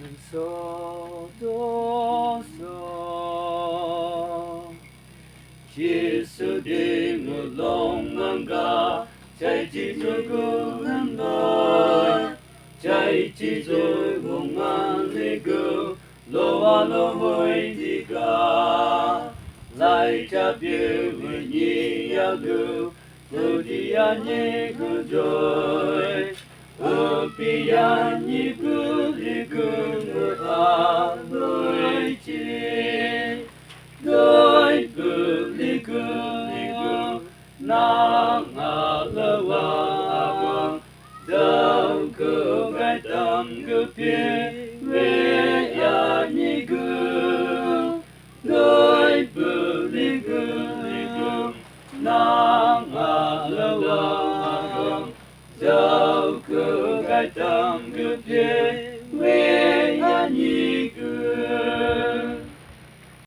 mình so đó so chỉ sự đi ngược lòng ngang ga chạy chỉ rồi cố gắng nói chạy chỉ rồi mong mang đi cứ lo vui đi cả lại cha biểu người nhị ya lu lu đi anh cứ rồi Pia ni ku li ku a doi chi doi ku li ku na nga la wa dau ku gai tam ku pie ve ya ni ku doi ku li ku na nga la wa Dẫu cứ gai tầm cứ phía